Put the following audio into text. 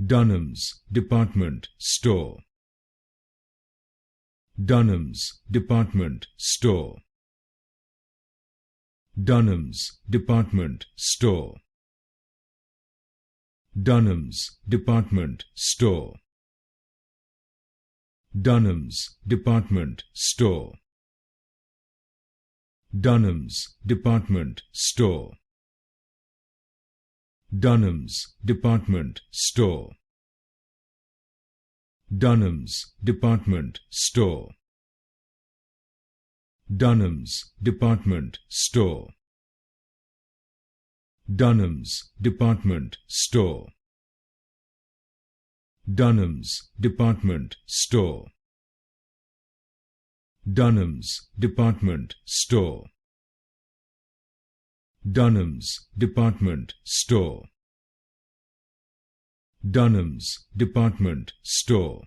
Dunham's department store. Dunham's department store. Dunham's department store. Dunham's department store. Dunham's department store. Dunham's department store. Dunham's department store. Dunham's department store. Dunham's department store. Dunham's department store. Dunham's department store. Dunham's department store. Dunham's department store. Dunham's department store.